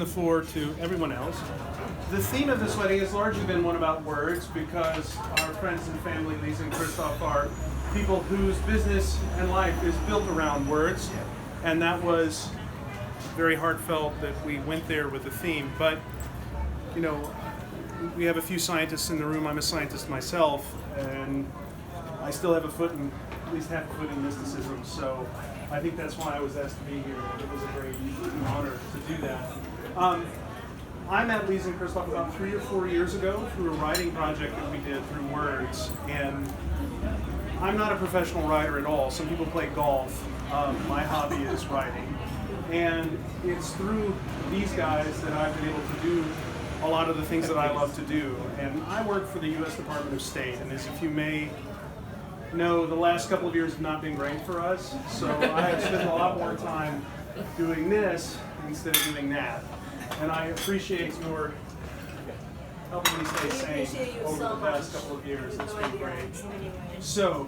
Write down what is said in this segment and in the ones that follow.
the floor to everyone else. The theme of this wedding has largely been one about words, because our friends and family, Leza and Christoph, are people whose business and life is built around words, and that was very heartfelt that we went there with the theme. But, you know, we have a few scientists in the room. I'm a scientist myself, and I still have at least half a foot in mysticism, so I think that's why I was asked to be here. It was a great honor to do that. I met Leza and Christoph about 3 or 4 years ago through a writing project that we did through words, and I'm not a professional writer at all. Some people play golf. My hobby is writing, and it's through these guys that I've been able to do a lot of the things that I love to do. And I work for the U.S. Department of State, and as if you may know, the last couple of years have not been great for us, so I have spent a lot more time doing this instead of doing that. And I appreciate your helping me stay sane over the past couple of years. It's been great. So,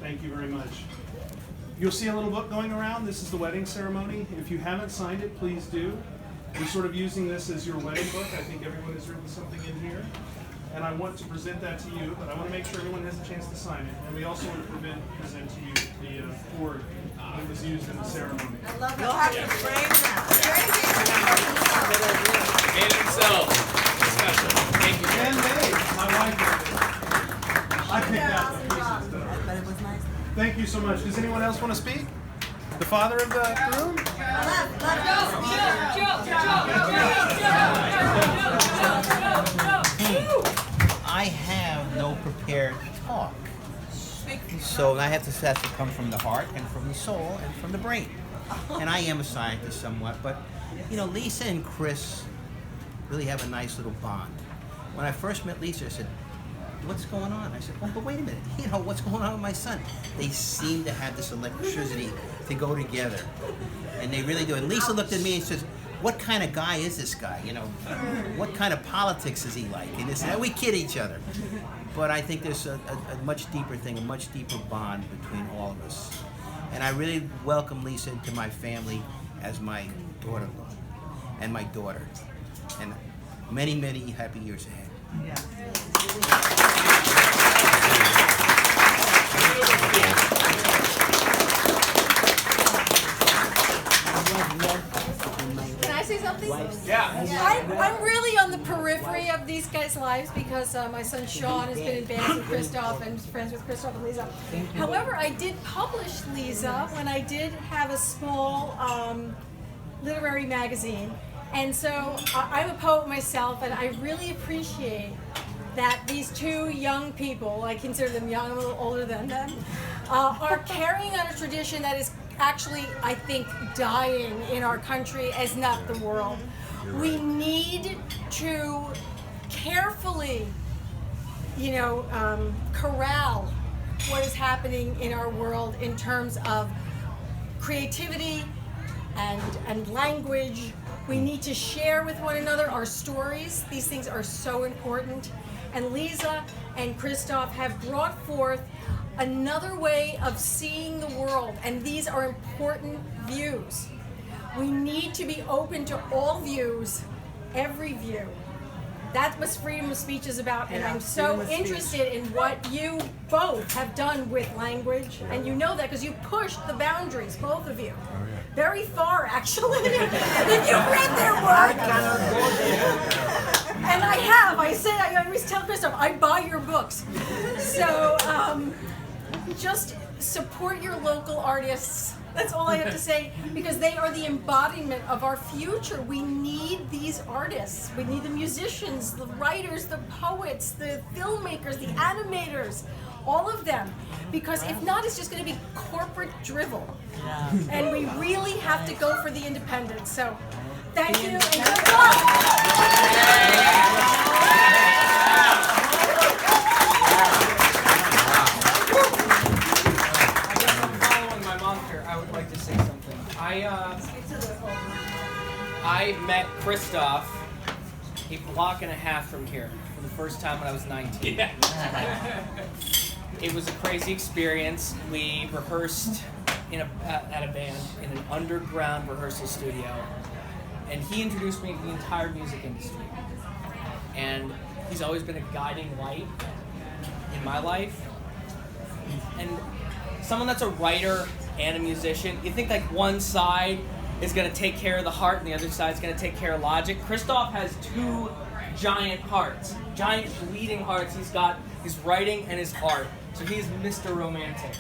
thank you very much. You'll see a little book going around. This is the wedding ceremony. If you haven't signed it, please do. We're sort of using this as your wedding book. I think everyone has written something in here. And I want to present that to you, but I want to make sure everyone has a chance to sign it. And we also want to present to you the cord that was used in the ceremony. I love it. You'll have to frame that. And himself. Special. Thank you. And Dave, my wife did it. I picked out the pieces though. But it was nice. Thank you so much. Does anyone else want to speak? The father of the groom? I have no prepared talk. So I have to have to come from the heart and from the soul and from the brain. And I am a scientist somewhat, but you know, Leza and Chris really have a nice little bond. When I first met Leza, I said, "What's going on?" I said, "Oh, but wait a minute. You know, what's going on with my son?" They seem to have this electricity to go together, and they really do. And Leza looked at me and says, "What kind of guy is this guy? You know, what kind of politics is he like?" And this, and we kid each other. But I think there's a much deeper thing, a much deeper bond between all of us. And I really welcome Leza into my family as my daughter-in-law and my daughter. And many, many happy years ahead. Can I say something? Yeah. I'm really on the periphery of these guys' lives because my son Sean has been in bands with Christoph and is friends with Christoph and Leza. However, I did publish Leza when I did have a small literary magazine. And so I'm a poet myself, and I really appreciate that these two young people, I consider them young, I'm a little older than them, are carrying on a tradition that is actually, I think, dying in our country, as not the world. We need to carefully, you know, corral what is happening in our world in terms of creativity and language. We need to share with one another our stories. These things are so important. And Leza and Christoph have brought forth another way of seeing the world, and these are important views. We need to be open to all views, every view. That's what freedom of speech is about, and I'm so interested in what you both have done with language, and you know that because you pushed the boundaries, both of you. Very far, actually. If you've read their work. And I have. I always tell Christoph, I buy your books. So just support your local artists. That's all I have to say, because they are the embodiment of our future. We need these artists. We need the musicians, the writers, the poets, the filmmakers, the animators, all of them. Because if not, it's just going to be corporate drivel. And we really have to go for the independence. So thank you and good luck. I met Christoph a block and a half from here for the first time when I was 19. Yeah. It was a crazy experience. We rehearsed at a band in an underground rehearsal studio. And he introduced me to the entire music industry. And he's always been a guiding light in my life. And someone that's a writer and a musician, you think like one side is going to take care of the heart and the other side is going to take care of logic. Christoph has two giant hearts, giant bleeding hearts. He's got his writing and his art. So he's Mr. Romantic.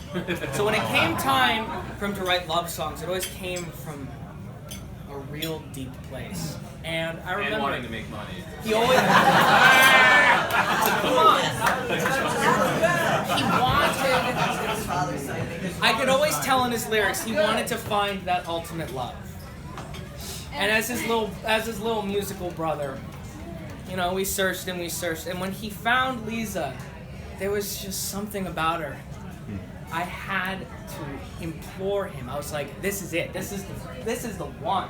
So when it came time for him to write love songs, it always came from a real deep place. And I remember... And wanting to make money. He always... Come on. He wanted... I could always tell in his lyrics, he wanted to find that ultimate love. And as his little musical brother, you know, we searched, and when he found Leza, there was just something about her. I had to implore him. I was like, this is it. This is the one.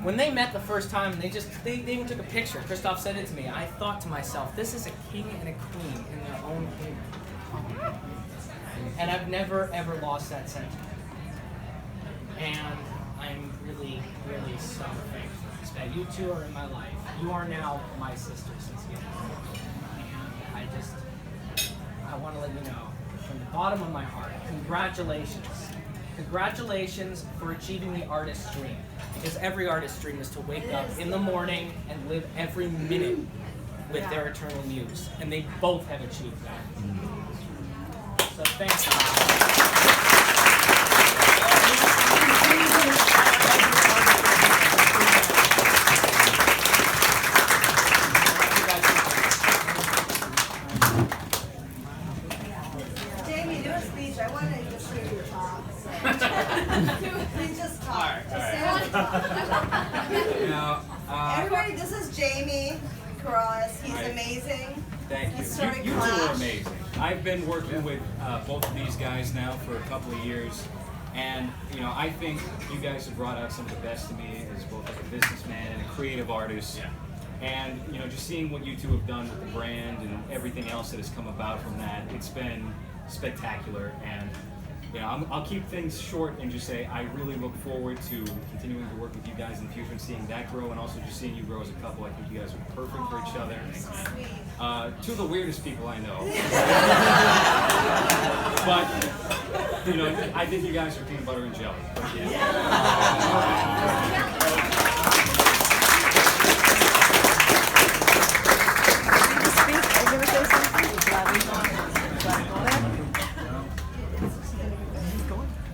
When they met the first time, they even took a picture. Christoph sent it to me. I thought to myself, this is a king and a queen in their own home. And I've never, ever lost that sentiment. And I'm really, really so thankful that you two are in my life. You are now my sisters since you and I want to let you know, from the bottom of my heart, congratulations. Congratulations for achieving the artist's dream. Because every artist's dream is to wake up in the morning and live every minute with their eternal muse. And they both have achieved that. So thanks. Jamie, do a speech. I want to just hear your talk. So. Please just talk. All right. You know, Everybody, this is Jamie Corrales. He's amazing. thank He you. started You two are Clash. amazing. I've been working with both of these guys now for a couple of years, and you know, I think you guys have brought out some of the best of me as both like a businessman and a creative artist. Yeah. And you know, just seeing what you two have done with the brand and everything else that has come about from that, it's been spectacular. And you know, I'll keep things short and just say I really look forward to continuing to work with you guys in the future and seeing that grow, and also just seeing you grow as a couple. I think you guys are perfect for each other. Two of the weirdest people I know. But you know, I think you guys are peanut butter and jelly.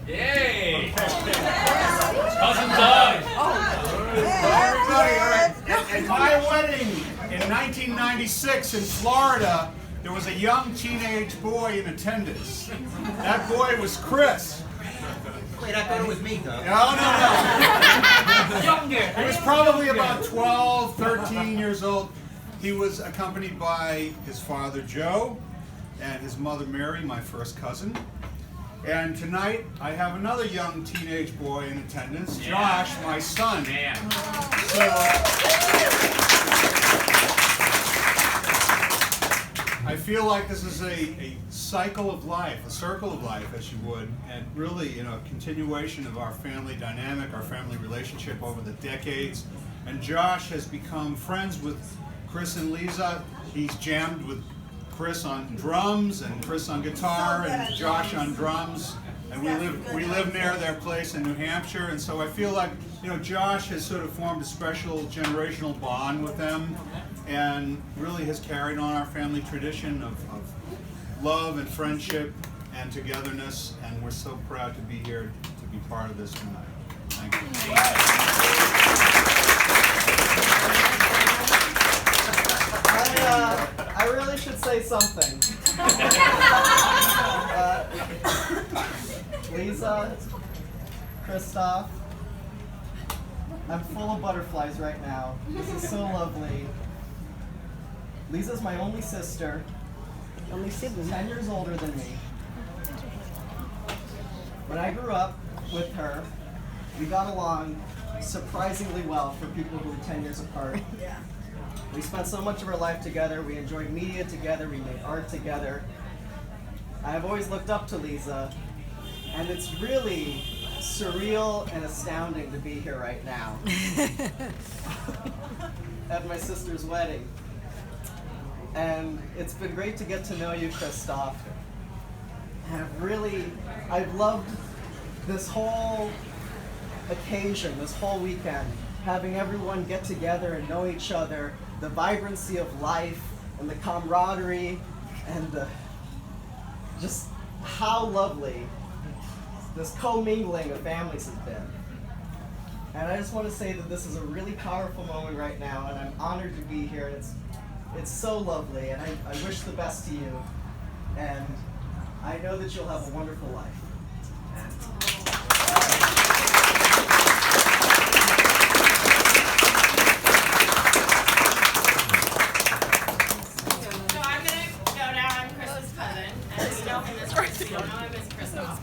Yay! Cousin Doug! At my wedding in 1996 in Florida, there was a young teenage boy in attendance. That boy was Chris. Wait, I thought it was me, though. No. Younger. He was probably about 12, 13 years old. He was accompanied by his father, Joe, and his mother, Mary, my first cousin. And tonight, I have another young teenage boy in attendance, Josh, my son. Man. So, I feel like this is a cycle of life, a circle of life, as you would, and really, you know, a continuation of our family dynamic, our family relationship over the decades. And Josh has become friends with Chris and Leza. He's jammed with Chris on drums and Chris on guitar and Josh on drums, and we live near their place in New Hampshire, and so I feel like, you know, Josh has sort of formed a special generational bond with them, and really has carried on our family tradition of love and friendship and togetherness, and we're so proud to be here to be part of this tonight. Thank you. I really should say something. Leza, Christoph, I'm full of butterflies right now. This is so lovely. Liza's my only sister. Only sibling. 10 years older than me. When I grew up with her, we got along surprisingly well for people who were 10 years apart. Yeah. We spent so much of our life together. We enjoyed media together. We made art together. I have always looked up to Leza, and it's really surreal and astounding to be here right now at my sister's wedding. And it's been great to get to know you, Christoph. And I've loved this whole occasion, this whole weekend, having everyone get together and know each other, the vibrancy of life and the camaraderie and just how lovely this commingling of families has been. And I just want to say that this is a really powerful moment right now, and I'm honored to be here. And it's so lovely, and I wish the best to you. And I know that you'll have a wonderful life. So I'm gonna go now. I'm Chris's cousin, and we know him as Chris. We don't know him as Christoph.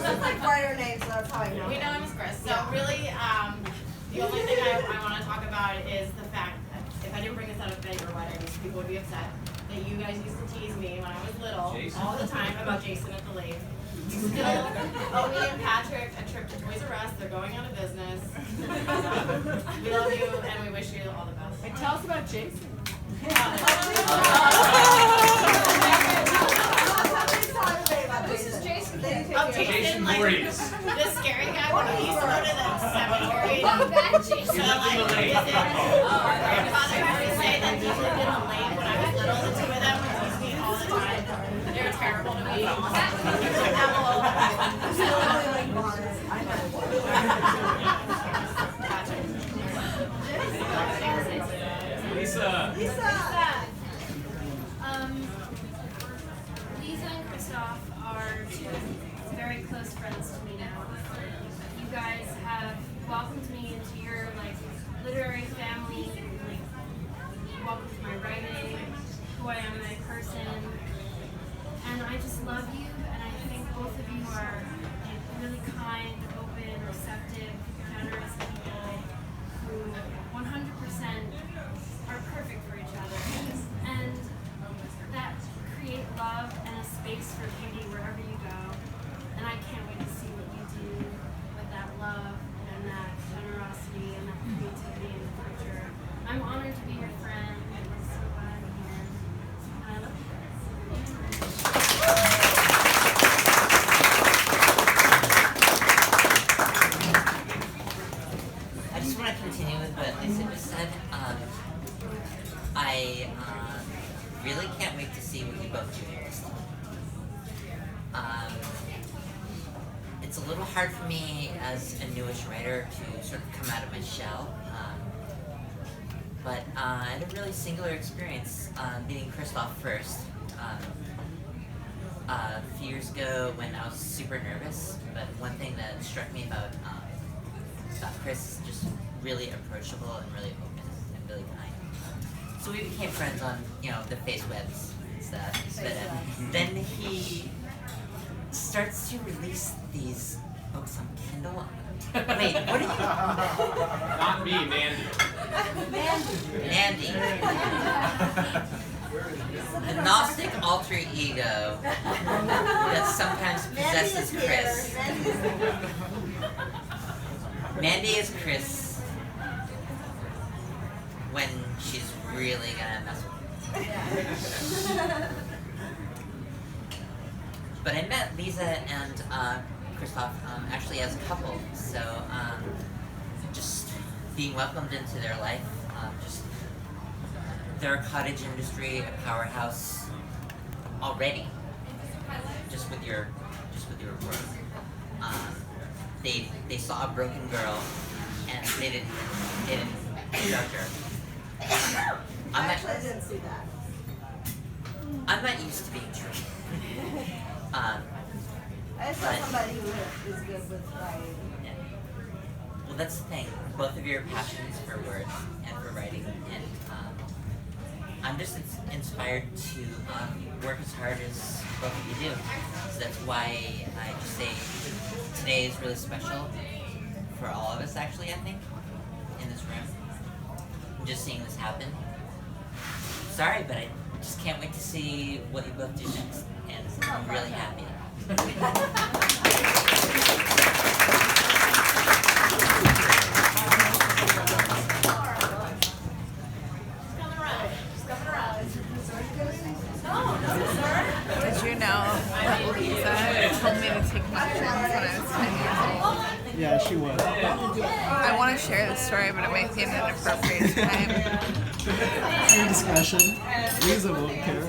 That's like writer names, so that's how I know. We know him as Chris. So really, the only thing I want to talk about is the fact that if I didn't bring this out at your weddings, people would be upset that you guys used to tease me when I was little all the time about Jason at the lake. You still owe me and Patrick a trip to Toys R Us. They're going out of business. We love you and we wish you all the best. And tell us about Jason. This is Jason. Jason, like, the scary guy when we used to go to the cemetery. So, like, visit our grandfather used to say that he lived in the lake when I was little. The two of them would tease me all the time. They were terrible to me. Lisa. Leza and Christoph are two very close friends to me now. You guys have welcomed me into your literary family, welcomed my writing, who I am as a person, and I just love you. And I think both of you are really kind, open, receptive, generous people who 100% are perfect for each other, and that create love and a space for beauty wherever you go. And I can't wait to see what you do with that love and that generosity and that creativity in the future. I'm honored to be your friend. I'm so glad I'm here. And I love you guys. I just want to continue with what Lisa just said. I really can't wait to see what you both do next. It's a little hard for me as a newish writer to sort of come out of my shell. But I had a really singular experience meeting Christoph first. A few years ago when I was super nervous, but one thing that struck me about Chris is just really approachable and really open and really kind. So we became friends on, the face webs and stuff. But then he starts to release these books on Kindle. Wait, what are you? Not me, Mandy. Mandy. The Gnostic alter ego that sometimes possesses Chris. Mandy is Chris when she's really gonna mess with him. But I met Leza and Christoph actually as a couple, so just being welcomed into their life, they're a cottage industry, a powerhouse already. Just with your work. They saw a broken girl and they didn't judge her. Actually, I didn't see that. I'm not used to being treated. I saw somebody who is good with writing. Yeah. Well, that's the thing. Both of your passions for words and for writing, and I'm just inspired to work as hard as both of you do. So that's why I just say today is really special for all of us, actually, I think, in this room. Just seeing this happen. Sorry, but I just can't wait to see what you both do next, and I'm really happy. Did you know that Leza told me to take pictures when I was 10 years old? Yeah, she was. I want to share this story, but it might be an inappropriate time. Your discussion. Leza won't care.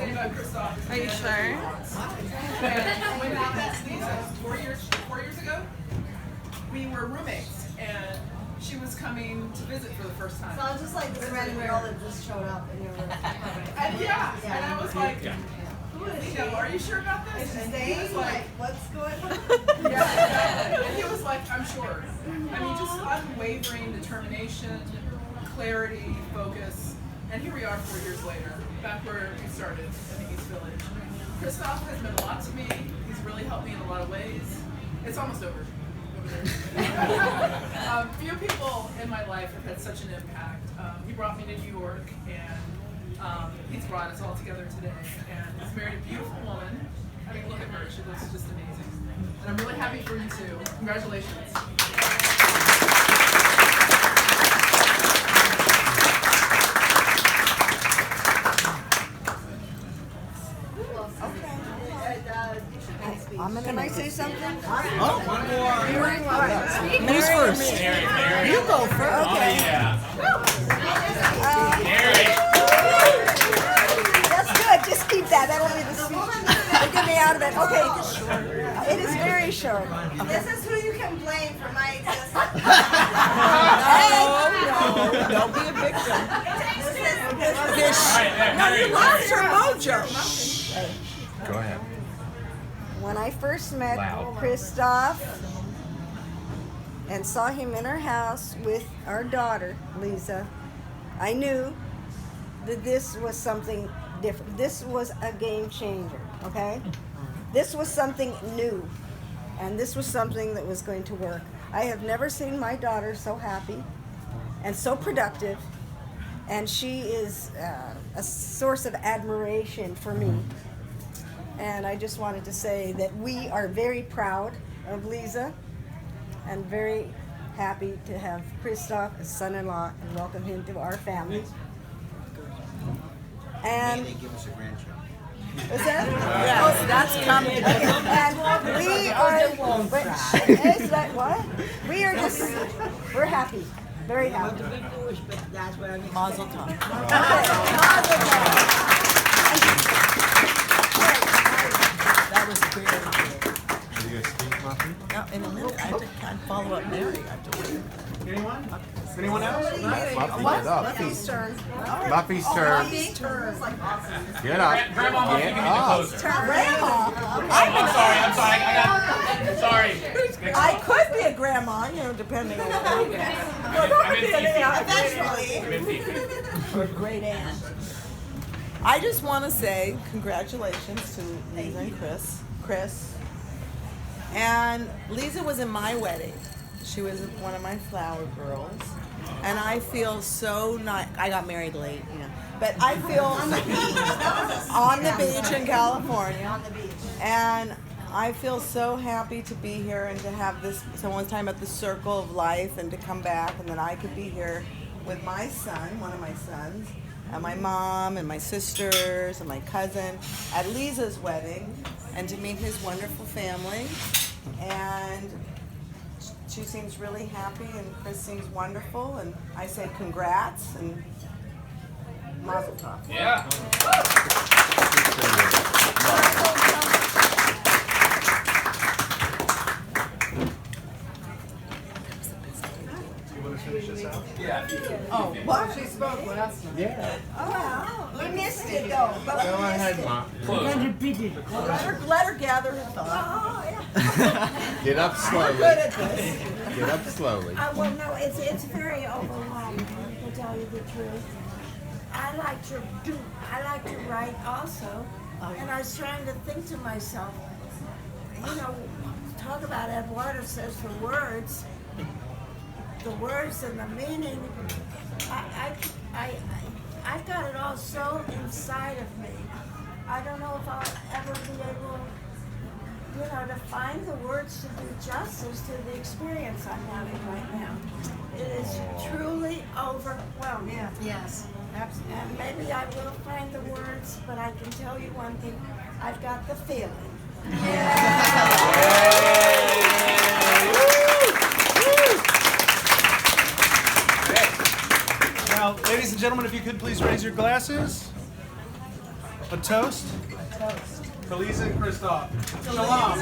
Are you sure? When I met Leza 4 years ago, we were roommates, and she was coming to visit for the first time. So I was just like this random girl that just showed up and you were And yeah, and I was like, who is she? Are you sure about this? Is she And he staying? was like, What's going on? yeah, exactly. And he was like, I'm sure. I mean, just unwavering determination, clarity, focus. And here we are 4 years later, back where we started in the East Village. Christoph has meant a lot to me. He's really helped me in a lot of ways. It's almost over. Few people in my life have had such an impact. He brought me to New York, and he's brought us all together today. And he's married a beautiful woman. I mean, look at her; she looks just amazing. And I'm really happy for you too. Congratulations. Can I say something? Oh, one more. Who's first? You go first. Okay. That's good. Just keep that. That'll be the speech. Get me out of it. Okay. It is very short. This is who you can blame for my existence. No, don't be a victim. No, you lost your mojo. Go ahead. When I first met Loud. Christoph and saw him in our house with our daughter, Leza, I knew that this was something different. This was a game changer, okay? This was something new, and this was something that was going to work. I have never seen my daughter so happy and so productive, and she is a source of admiration for me. And I just wanted to say that we are very proud of Leza and very happy to have Christoph as son-in-law and welcome him to our family. And May they give us a grandchild. is that? Yes, that's coming. And we are. Is that what? We are just. We're happy. Very happy. Mazel tov. That was very good. Are you guys speak, Muffy? Now, in a minute, I have to kind of follow up Mary. I have to wait. Anyone? Anyone else? Muffy, get up. Muffy's turn. Muffy's turn. Muffy's turn. Get up. Grandma Muffy, Get give me the up. closer. Grandma. I'm sorry. I got. Sorry. I could be a grandma, you know, depending on what I get. Eventually. Or a great aunt. I just want to say congratulations to Leza and Chris. And Leza was in my wedding. She was one of my flower girls. And I feel so nice. I got married late, you know. But I feel on the beach in California. On the beach. And I feel so happy to be here and to have this, someone's talking about the circle of life and to come back and then I could be here with my son, one of my sons, and my mom and my sisters and my cousin at Leza's wedding and to meet his wonderful family. And she seems really happy and Chris seems wonderful and I say congrats and mazel tov. Yeah. You want to finish this out? Yeah. Oh, what? She spoke last night. Yeah. Oh, we missed it though. But Go we ahead, missed it. Mom. Let her gather her thoughts. Oh, yeah. Get up Good slowly. at this. Get up slowly. Well, no, it's very overwhelming, to tell you the truth. I like to write also, and I was trying to think to myself, you know, talk about Eduardo says the words and the meaning. I've got it all so inside of me. I don't know if I'll ever be able to find the words to do justice to the experience I'm having right now. It is truly overwhelming. Yeah. Yes. Absolutely. And maybe I will find the words, but I can tell you one thing, I've got the feeling. Now, ladies and gentlemen, if you could please raise your glasses. A toast. To Leza and Christoph. Shalom.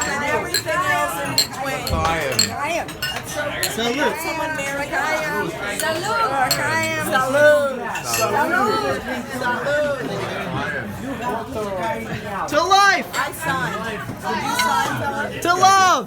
And everything else in between. Salud. Someone married Salud. To life. I signed. Did you sign, Philip? To love.